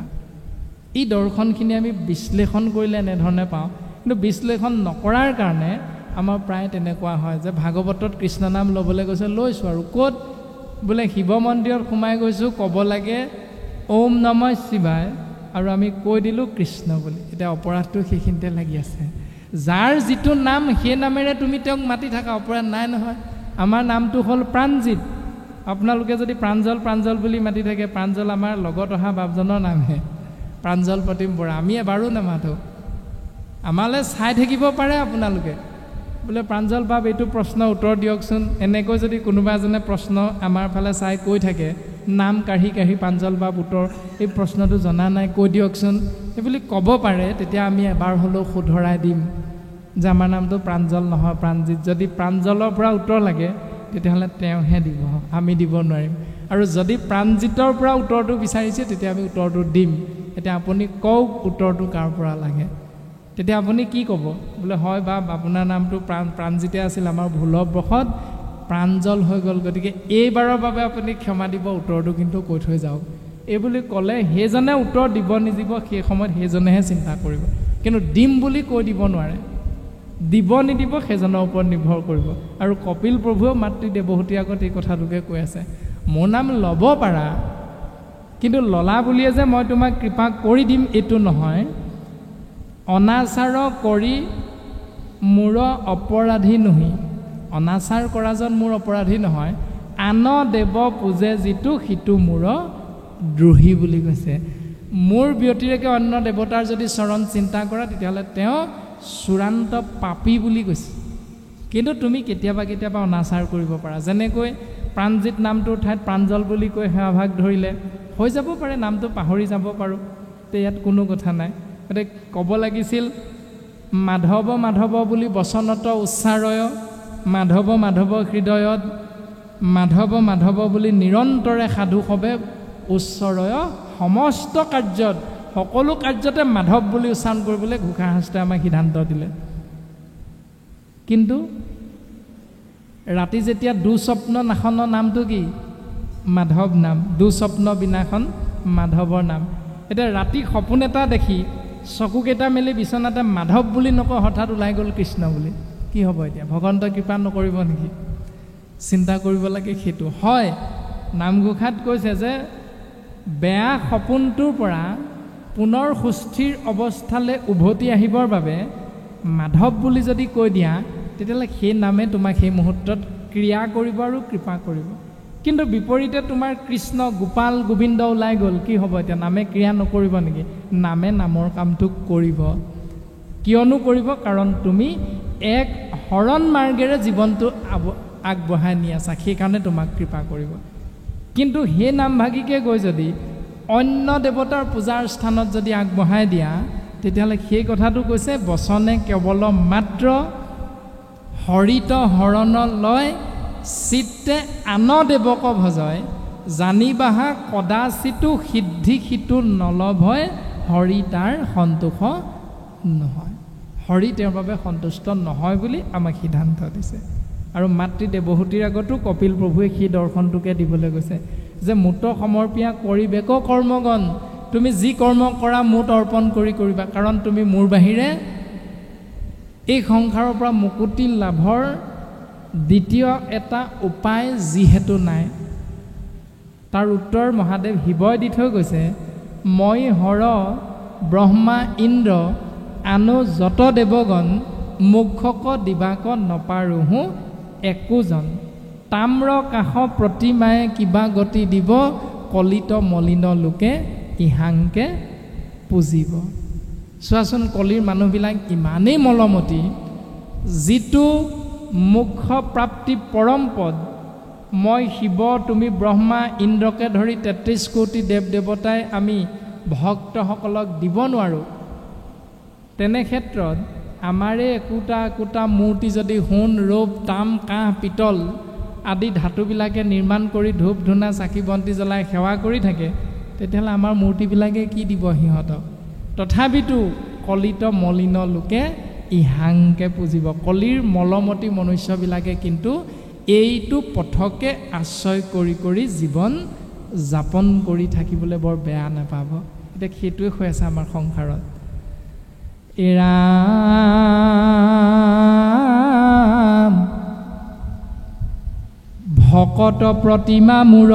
এই দৰ্শনখিনি আমি বিশ্লেষণ কৰিলে এনেধৰণে পাওঁ, কিন্তু বিশ্লেষণ নকৰাৰ কাৰণে আমাৰ প্ৰায় তেনেকুৱা হয় যে ভাগৱতত কৃষ্ণ নাম ল'বলৈ গৈছে, লৈছোঁ আৰু ক'ত বোলে শিৱ মন্দিৰত সোমাই গৈছোঁ, ক'ব লাগে ওম নমঃ শিৱায়, আৰু আমি কৈ দিলোঁ কৃষ্ণ বুলি। এতিয়া অপৰাধটো সেইখিনিতে লাগি আছে। যাৰ যিটো নাম সেই নামেৰে তুমি তেওঁক মাতি থাকা, অপৰাধ নাই নহয়। আমাৰ নামটো হ'ল প্ৰাণজিত। আপোনালোকে যদি প্ৰাঞ্জল প্ৰাঞ্জল বুলি মাতি থাকে, প্ৰাঞ্জল আমাৰ লগত অহা বাপজনৰ নামহে, প্ৰাঞ্জল প্ৰতিম বৰা। আমি এবাৰো নামাতোঁ। আমালৈ চাই থাকিব পাৰে আপোনালোকে, বোলে প্ৰাঞ্জল বাপ এইটো প্ৰশ্ন উত্তৰ দিয়কচোন। এনেকৈ যদি কোনোবা এজনে প্ৰশ্ন আমাৰ ফালে চাই কৈ থাকে, নাম কাঢ়ি কাঢ়ি প্ৰাঞ্জল বাপ উত্তৰ, এই প্ৰশ্নটো জনা নাই কৈ দিয়কচোন, সেইবুলি ক'ব পাৰে, তেতিয়া আমি এবাৰ হ'লেও শুধৰাই দিম যে আমাৰ নামটো প্ৰাঞ্জল নহয়, প্ৰাণজিত। যদি প্ৰাঞ্জলৰ পৰা উত্তৰ লাগে তেতিয়াহ'লে তেওঁহে দিব, আমি দিব নোৱাৰিম। আৰু যদি প্ৰাণজিতৰ পৰা উত্তৰটো বিচাৰিছে তেতিয়া আমি উত্তৰটো দিম। এতিয়া আপুনি কওক উত্তৰটো কাৰ পৰা লাগে। তেতিয়া আপুনি কি ক'ব? বোলে হয় বাপ, আপোনাৰ নামটো প্ৰাণজিতে আছিল, আমাৰ ভুলবশত প্ৰাঞ্জল হৈ গ'ল, গতিকে এইবাৰৰ বাবে আপুনি ক্ষমা দিব, উত্তৰটো কিন্তু কৈ থৈ যাওক। এই বুলি ক'লে সেইজনে উত্তৰ দিব নিদিব সেই সময়ত সেইজনেহে চিন্তা কৰিব, কিন্তু দিম বুলি কৈ দিব নোৱাৰে। দিব নিদিব সেইজনৰ ওপৰত নিৰ্ভৰ কৰিব। আৰু কপিল প্ৰভুৱেও মাতৃ দেৱহূতিৰ আগত এই কথাটোকে কৈ আছে, মোৰ নাম ল'ব পাৰা, কিন্তু ললা বুলিয়ে যে মই তোমাক কৃপা কৰি দিম এইটো নহয়। অনাচাৰ কৰি মোৰ অপৰাধী নহি, অনাচাৰ কৰাজন মোৰ অপৰাধী নহয়, আন দেৱ পূজে যিটো সিটো মোৰ দ্ৰোহী বুলি কৈছে। মোৰ ব্যতিৰেকে অন্য দেৱতাৰ যদি চৰণ চিন্তা কৰা তেতিয়াহ'লে তেওঁ চূড়ান্ত পাপী বুলি কৈছে। কিন্তু তুমি কেতিয়াবা কেতিয়াবা অনাচাৰ কৰিব পাৰা, যেনেকৈ প্ৰাণজিৎ নামটোৰ ঠাইত প্ৰাঞ্জল বুলি কৈ সেৱাভাগ ধৰিলে হৈ যাব পাৰে, নামটো পাহৰি যাব পাৰোঁ, তে ইয়াত কোনো কথা নাই। গতিকে ক'ব লাগিছিল মাধৱ মাধৱ বুলি বচনত উচ্চাৰয়, মাধৱ মাধৱ হৃদয়ত, মাধৱ মাধৱ বুলি নিৰন্তৰে সাধু সবে উচ্চৰয়, সমস্ত কাৰ্যত সকলো কাৰ্যতে মাধৱ বুলি উচ্চাৰণ কৰিবলৈ ঘোষা শাস্ত্ৰই আমাক সিদ্ধান্ত দিলে। কিন্তু ৰাতি যেতিয়া দুস্বপ্ন নাশনৰ নামটো কি? মাধৱ নাম। দুস্বপ্ন বিনাশন মাধৱৰ নাম। এতিয়া ৰাতি সপোন এটা দেখি চকুকেইটা মেলি বিচনাতে মাধৱ বুলি নকওঁ, হঠাৎ ওলাই গ'ল কৃষ্ণ বুলি, কি হ'ব এতিয়া? ভগৱন্তই কৃপা নকৰিব নেকি? চিন্তা কৰিব লাগে সেইটো। হয়, নামঘোষাত কৈছে যে বেয়া সপোনটোৰ পৰা পুনৰ সুস্থিৰ অৱস্থালৈ উভতি আহিবৰ বাবে মাধৱ বুলি যদি কৈ দিয়া তেতিয়াহ'লে সেই নামে তোমাক সেই মুহূৰ্তত ক্ৰিয়া কৰিব আৰু কৃপা কৰিব। কিন্তু বিপৰীতে তোমাৰ কৃষ্ণ গোপাল গোবিন্দ ওলাই গ'ল, কি হ'ব এতিয়া? নামে ক্ৰিয়া নকৰিব নেকি? নামে নামৰ কামটো কৰিব। কিয়নো কৰিব? কাৰণ তুমি এক হৰণ মাৰ্গেৰে জীৱনটো আগবঢ়াই নি আছা, সেইকাৰণে তোমাক কৃপা কৰিব। কিন্তু সেই নামভাগীকে গৈ যদি অন্য দেৱতাৰ পূজাৰ স্থানত যদি আগবঢ়াই দিয়া তেতিয়াহ'লে সেই কথাটো কৈছে বচনে কেৱল মাত্ৰ হৰিত হৰণ লয়, চিত্তে আন দেৱক ভজয়, জানিবাহা কদাচিতো সিদ্ধি সিটো নলভয়, হৰি তাৰ সন্তোষ নহয়। হৰি তেওঁৰ বাবে সন্তুষ্ট নহয় বুলি আমাক সিদ্ধান্ত দিছে। আৰু মাতৃ দেৱহূতিৰ আগতো কপিল প্ৰভুৱে সেই দৰ্শনটোকে দিবলৈ গৈছে যে মোত সমৰ্পিয়া কৰিবেক কৰ্মগণ, তুমি যি কৰ্ম কৰা মোত অৰ্পণ কৰিবা, কাৰণ তুমি মোৰ বাহিৰে এই সংসাৰৰ পৰা মুকুতি লাভৰ দ্বিতীয় এটা উপায় যিহেতু নাই। তাৰ উত্তৰ মহাদেৱ শিৱই দি থৈ গৈছে, মই হৰ ব্ৰহ্মা ইন্দ্ৰ আনো যত দেৱগণ, মুখক দিবাক নপাৰোহো একোজন, তাম্ৰ কাষ প্ৰতিমায়ে কিবা গতি দিব, কলিত মলিন লোকে ইহাংকে পুজিব। চোৱাচোন, কলিৰ মানুহবিলাক ইমানেই মলমতি, যিটো মুখ্য প্ৰাপ্তি পৰম পদ মই শিৱ, তুমি ব্ৰহ্মা, ইন্দ্ৰকে ধৰি ৩৩ কোটি দেৱ দেৱতাই আমি ভক্তসকলক দিব নোৱাৰোঁ। তেনে ক্ষেত্ৰত আমাৰে একোটা একোটা মূৰ্তি যদি সোণ, ৰূপ, তাম, কাঁহ, পিতল আদি ধাতুবিলাকে নিৰ্মাণ কৰি ধূপ ধূনা চাকি বন্তি জ্বলাই সেৱা কৰি থাকে, তেতিয়াহ'লে আমাৰ মূৰ্তিবিলাকে কি দিব সিহঁতক? তথাপিতো কলিত মলিন লোকে ইহাংকে পুজিব। কলিৰ মলমতি মনুষ্যবিলাকে কিন্তু এইটো পথকে আশ্ৰয় কৰি কৰি জীৱন যাপন কৰি থাকিবলৈ বৰ বেয়া নাপাব। এতিয়া সেইটোৱে হৈ আছে আমাৰ সংসাৰত। ৰাম ভকত প্ৰতিমা মূৰ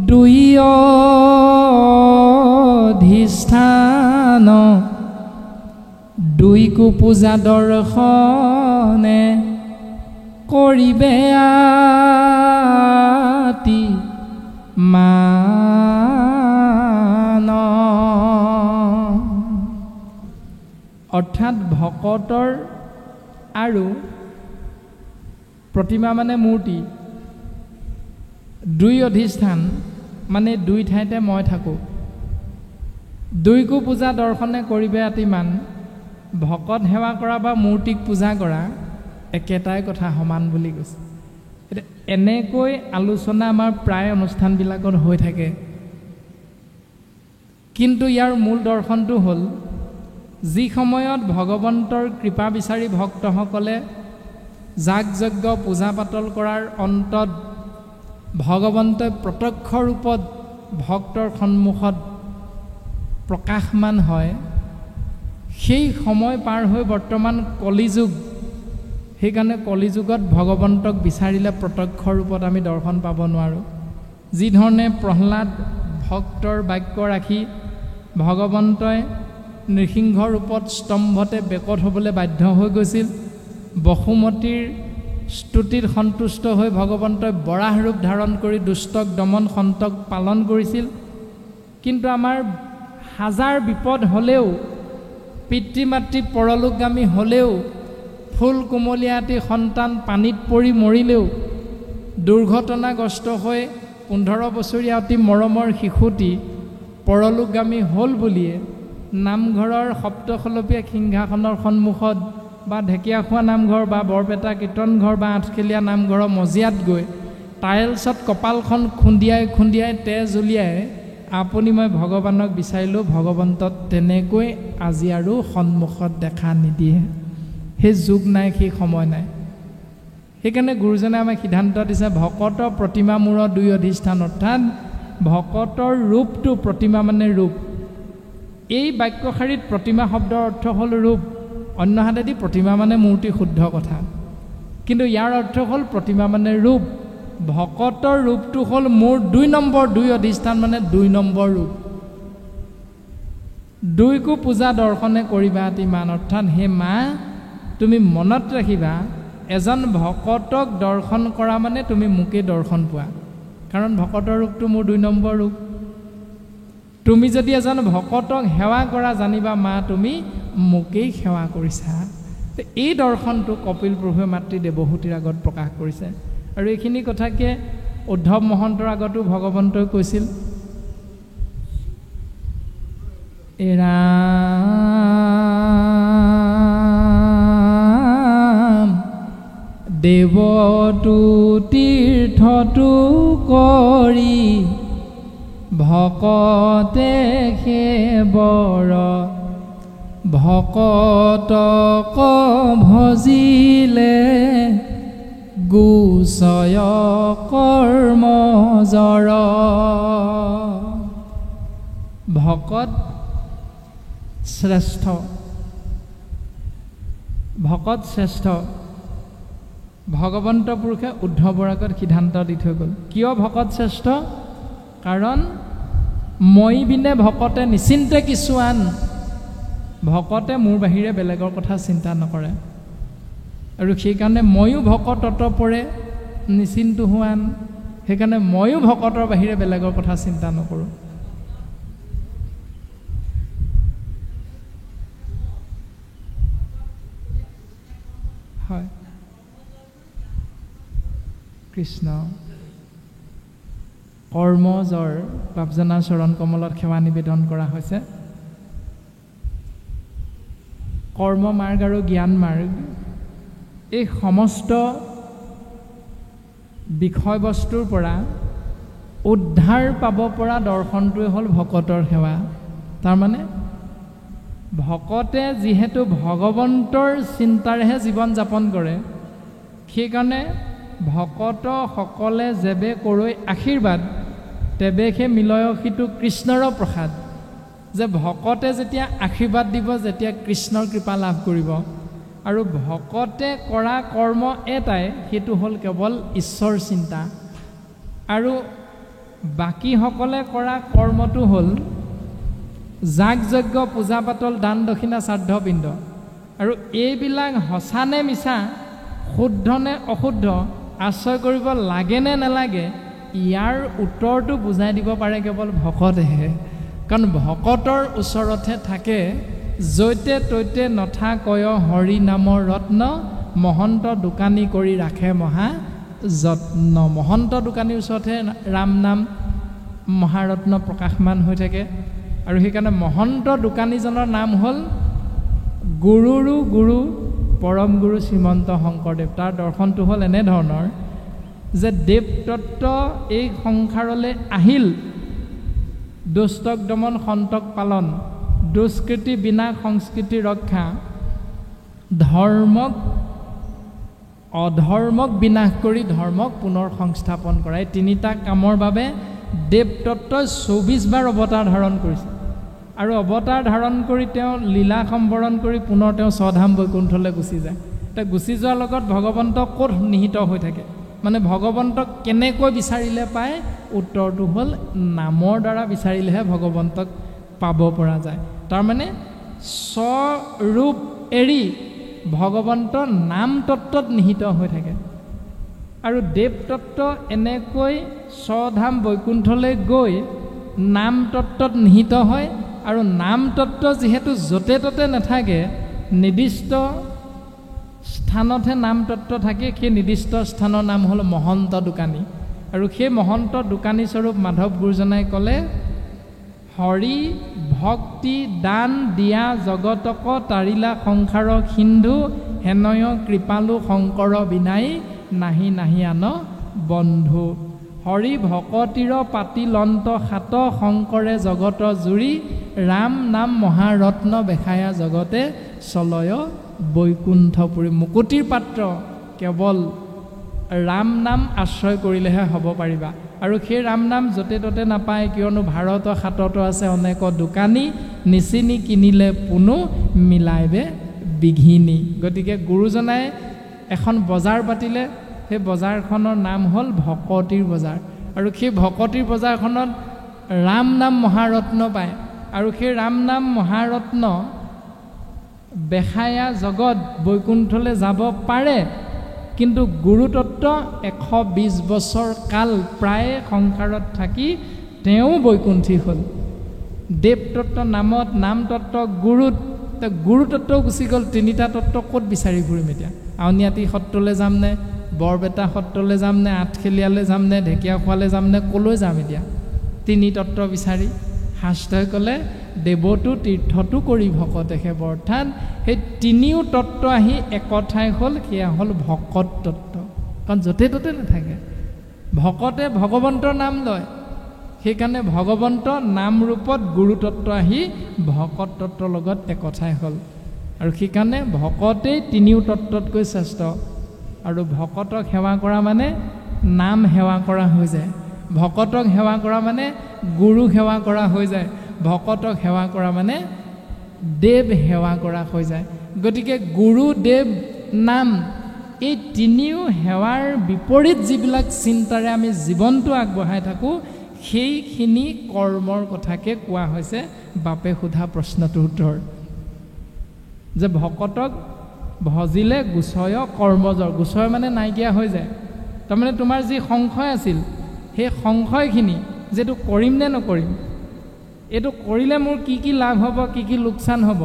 দুই অধিষ্ঠান, দুই কুপূজা দৰ্শনে কৰিবে আতি মান। অৰ্থাৎ ভকতৰ আৰু প্ৰতিমা মানে মূৰ্তি, দুই অধিষ্ঠান মানে দুই ঠাইতে মই থাকোঁ, দুইকো পূজা দৰ্শনে কৰিবে আতি মান। ভকত সেৱা কৰা বা মূৰ্তিক পূজা কৰা একেটাই কথা, সমান বুলি কৈছে। এতিয়া এনেকৈ আলোচনা আমাৰ প্ৰায় অনুষ্ঠানবিলাকত হৈ থাকে, কিন্তু ইয়াৰ মূল দৰ্শনটো হ'ল যি সময়ত ভগৱন্তৰ কৃপা বিচাৰি ভক্তসকলে যাগ যজ্ঞ পূজা পাতল কৰাৰ অন্তত ভগৱন্তই প্ৰত্যক্ষ ৰূপত ভক্তৰ সন্মুখত প্ৰকাশমান হয়, সেই সময় পাৰ হৈ বৰ্তমান কলিযুগ। সেইকাৰণে কলিযুগত ভগৱন্তক বিচাৰিলে প্ৰত্যক্ষ ৰূপত আমি দৰ্শন পাব নোৱাৰোঁ। যিধৰণে প্ৰহ্লাদ ভক্তৰ বাক্য ৰাখি ভগৱন্তই নৃসিংহ ৰূপত স্তম্ভতে বেকত হ'বলৈ বাধ্য হৈ গৈছিল, বসুমতীৰ স্তুতিত সন্তুষ্ট হৈ ভগৱন্তই বৰাহ ৰূপ ধাৰণ কৰি দুষ্টক দমন সন্তক পালন কৰিছিল, কিন্তু আমাৰ হাজাৰ বিপদ হ'লেও পিতৃ মাতৃ পৰলোকগামী হ'লেও ফুল কোমলীয়াটি সন্তান পানীত পৰি মৰিলেও দুৰ্ঘটনাগ্ৰস্ত হৈ 15 বছৰীয়া অতি মৰমৰ শিশুটি পৰলোকগামী হ'ল বুলিয়ে নামঘৰৰ সপ্তখলপীয়া সিংহাসনৰ সন্মুখত বা ঢেকীয়াখোৱা নামঘৰ বা বৰপেটা কীৰ্তন ঘৰ বা আঠখেলীয়া নামঘৰৰ মজিয়াত গৈ টাইলছত কপালখন খুন্দিয়াই তেজ উলিয়াই আপুনি মই ভগৱানক বিচাৰিলোঁ, ভগৱন্তত তেনেকৈ আজি আৰু সন্মুখত দেখা নিদিয়ে। সেই যুগ নাই, সেই সময় নাই। সেইকাৰণে গুৰুজনে আমাক সিদ্ধান্ত দিছে ভকত প্ৰতিমা মূৰ 2 অধিষ্ঠান, অৰ্থাৎ ভকতৰ ৰূপটো, প্ৰতিমা মানে ৰূপ। এই বাক্যশাৰীত প্ৰতিমা শব্দৰ অৰ্থ হ'ল ৰূপ, অন্য হাতেদি প্ৰতিমা মানে মূৰ্তি, শুদ্ধ কথা, কিন্তু ইয়াৰ অৰ্থ হ'ল প্ৰতিমা মানে ৰূপ। ভকতৰ ৰূপটো হ'ল মোৰ 2 নম্বৰ, 2 অধিষ্ঠান মানে 2 নম্বৰ ৰূপ। 2কো পূজা দৰ্শনে কৰিবা অতি মান, অৰ্থাৎ হে মা তুমি মনত ৰাখিবা এজন ভকতক দৰ্শন কৰা মানে তুমি মোকেই দৰ্শন পোৱা, কাৰণ ভকতৰ ৰূপটো মোৰ 2 নম্বৰ ৰূপ। তুমি যদি এজন ভকতক সেৱা কৰা জানিবা মা তুমি মোকেই সেৱা কৰিছা। এই দৰ্শনটো কপিল প্ৰভুৱে মাতৃ দেৱহূতিৰ আগত প্ৰকাশ কৰিছে। আৰু এইখিনি কথাকে উদ্ধৱ মহন্তৰ আগতো ভগৱন্তই কৈছিল, ৰাম দেৱতু তীৰ্থটো কৰি ভকতে সেবৰ, ভকতক ভজিলে গুচয় কৰ্মজৰ। ভকত শ্ৰেষ্ঠ, ভকত শ্ৰেষ্ঠ। ভগৱন্ত পুৰুষে উদ্ধৱৰ আগত সিদ্ধান্ত দি থৈ গ'ল। কিয় ভকত শ্ৰেষ্ঠ? কাৰণ মই বিনে ভকতে নিচিন্তে কিছুৱান, ভকতে মোৰ বাহিৰে বেলেগৰ কথা চিন্তা নকৰে, আৰু সেইকাৰণে ময়ো ভকতত পৰে নিচিন্তু হোৱান, সেইকাৰণে ময়ো ভকতৰ বাহিৰে বেলেগৰ কথা চিন্তা নকৰোঁ। হয়, কৃষ্ণ কৰ্মজৰ বাপজনাৰ চৰণ কমলত সেৱা নিবেদন কৰা হৈছে। কৰ্ম মাৰ্গ আৰু জ্ঞান মাৰ্গ, এই সমস্ত বিষয়বস্তুৰ পৰা উদ্ধাৰ পাব পৰা দৰ্শনটোৱে হ'ল ভকতৰ সেৱা। তাৰমানে ভকতে যিহেতু ভগৱন্তৰ চিন্তাৰেহে জীৱন যাপন কৰে, সেইকাৰণে ভকতসকলে যেবে কৰৈ আশীৰ্বাদ তেবে সেই মিলয়সিটো কৃষ্ণৰ প্ৰসাদ, যে ভকতে যেতিয়া আশীৰ্বাদ দিব, যেতিয়া কৃষ্ণৰ কৃপা লাভ কৰিব। আৰু ভকতে কৰা কৰ্ম এটাই, সেইটো হ'ল কেৱল ঈশ্বৰ চিন্তা, আৰু বাকীসকলে কৰা কৰ্মটো হ'ল যাগ যজ্ঞ, পূজা পাতল, দান দক্ষিণা, শ্ৰাদ্ধ পিণ্ড। আৰু এইবিলাক সঁচা নে মিছা, শুদ্ধ নে অশুদ্ধ, আশ্ৰয় কৰিব লাগে নে নালাগে, ইয়াৰ উত্তৰটো বুজাই দিব পাৰে কেৱল ভকতেহে। কাৰণ ভকতৰ ওচৰতহে থাকে জৈতে তৈতে নথাকয় হৰি নামৰ ৰত্ন, মহন্ত দোকানী কৰি ৰাখে মহা যত্ন। মহন্ত দোকানীৰ ওচৰতহে ৰাম নাম মহাৰত্ন প্ৰকাশমান হৈ থাকে। আৰু সেইকাৰণে মহন্ত দোকানীজনৰ নাম হ'ল গুৰুৰো গুৰু পৰম গুৰু শ্ৰীমন্ত শংকৰদেৱ। তাৰ দৰ্শনটো হ'ল এনেধৰণৰ যে দেৱতত্ত্ব এই সংসাৰলৈ আহিল, দুষ্টক দমন সন্তক পালন, দুষ্কৃতি বিনাশ সংস্কৃতি ৰক্ষা, ধৰ্মক অধৰ্মক বিনাশ কৰি ধৰ্মক পুনৰ সংস্থাপন কৰা। এই 3টা কামৰ বাবে দেৱতত্ত্বই 24 বাৰ অৱতাৰ ধাৰণ কৰিছে। আৰু অৱতাৰ ধাৰণ কৰি তেওঁ লীলা সম্বৰণ কৰি পুনৰ তেওঁ স্বধাম বৈকুণ্ঠলৈ গুচি যায়। এতিয়া গুচি যোৱাৰ লগত ভগৱন্ত ক'ত নিহিত হৈ থাকে, মানে ভগৱন্তক কেনেকৈ বিচাৰিলে পায়, উত্তৰটো হ'ল নামৰ দ্বাৰা বিচাৰিলেহে ভগৱন্তক পাব পৰা যায়। তাৰমানে স্বৰূপ এৰি ভগৱন্ত নাম তত্ত্বত নিহিত হৈ থাকে। আৰু দেৱতত্ত্ব এনেকৈ স্বধাম বৈকুণ্ঠলৈ গৈ নাম তত্ত্বত নিহিত হয় আৰু নাম তত্ত্ব যিহেতু য'তে ত'তে নাথাকে নিৰ্দিষ্ট স্থানতহে নাম তত্ত্ব থাকে সেই নিৰ্দিষ্ট স্থানৰ নাম হ'ল মহন্ত দোকানী আৰু সেই মহন্ত দোকানী স্বৰূপ মাধৱ গুৰুজনাই ক'লে হৰি ভক্তি দান দিয়া জগতক তাৰিলা সংসাৰ সিন্ধু হেনয় কৃপালু শংকৰ বিনাই নাহি নাহি আন বন্ধু হৰি ভকতিৰ পাতি লন্ত সাত শংকৰে জগত জুৰি ৰাম নাম মহাৰত্ন বেখায়া জগতে চলয় বৈকুণ্ঠপুৰী মুকুতিৰ পাত্ৰ কেৱল ৰাম নাম আশ্ৰয় কৰিলেহে হ'ব পাৰিবা আৰু সেই ৰাম নাম য'তে ত'তে নাপায় কিয়নো ভাৰতৰ হাততো আছে অনেক দোকানী নিচিনি কিনিলে পুনো মিলাইবে বিঘিনী গতিকে গুৰুজনাই এখন বজাৰ পাতিলে সেই বজাৰখনৰ নাম হ'ল ভকতিৰ বজাৰ আৰু সেই ভকতিৰ বজাৰখনত ৰাম নাম মহাৰত্ন পায় আৰু সেই ৰাম নাম মহাৰত্ন বেখায়া জগত বৈকুণ্ঠলৈ যাব পাৰে কিন্তু গুৰুতত্ত্ব 120 বছৰ কাল প্ৰায় সংসাৰত থাকি তেওঁ বৈকুণ্ঠী হ'ল দেৱতত্ত্ব নামত নাম তত্ত্ব গুৰুতত্ত্ব গুচি গ'ল তিনিটা তত্ত্ব ক'ত বিচাৰি ঘূৰিম এতিয়া আউনীআটী সত্ৰলৈ যামনে বৰবেটা সত্ৰলৈ যামনে আঠখেলীয়ালৈ যামনে ঢেকীয়াখোৱালৈ যামনে ক'লৈ যাম এতিয়া তিনি তত্ত্ব বিচাৰি শাস্ত্ৰই ক'লে দেৱতো তীৰ্থতো কৰি ভকতেহে অৰ্থাৎ সেই তিনিও তত্ত্ব আহি একঠাই হ'ল সেয়া হ'ল ভকত তত্ত্ব কাৰণ য'তে ত'তে নাথাকে ভকতে ভগৱন্তৰ নাম লয় সেইকাৰণে ভগৱন্ত নাম ৰূপত গুৰুতত্ত্ব আহি ভকত তত্ত্বৰ লগত একঠাই হ'ল আৰু সেইকাৰণে ভকতেই তিনিও তত্ত্বতকৈ শ্ৰেষ্ঠ আৰু ভকতক সেৱা কৰা মানে নাম সেৱা কৰা হৈ যায় ভকতক সেৱা কৰা মানে গুৰু সেৱা কৰা হৈ যায় ভকতক সেৱা কৰা মানে দেৱ সেৱা কৰা হৈ যায় গতিকে গুৰু দেৱ নাম এই তিনিও সেৱাৰ বিপৰীত যিবিলাক চিন্তাৰে আমি জীৱনটো আগবঢ়াই থাকোঁ সেইখিনি কৰ্মৰ কথাকে কোৱা হৈছে বাপে সোধা প্ৰশ্নটোৰ উত্তৰ যে ভকতক ভজিলে গুচয় কৰ্মজৰ গুচয় মানে নাইকিয়া হৈ যায় তাৰমানে তোমাৰ যি সংশয় আছিল সেই সংশয়খিনি যেটো কৰিম নে নকৰিম এইটো কৰিলে মোৰ কি কি লাভ হ'ব কি কি লোকচান হ'ব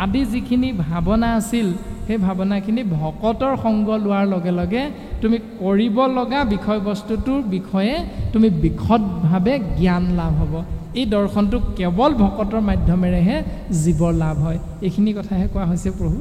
আদি যিখিনি ভাৱনা আছিল সেই ভাৱনাখিনি ভকতৰ সংগ লোৱাৰ লগে লগে তুমি কৰিব লগা বিষয়বস্তুটোৰ বিষয়ে তুমি বিশদভাৱে জ্ঞান লাভ হ'ব এই দৰ্শনটো কেৱল ভকতৰ মাধ্যমেৰেহে জীৱৰ লাভ হয় এইখিনি কথাহে কোৱা হৈছে প্ৰভু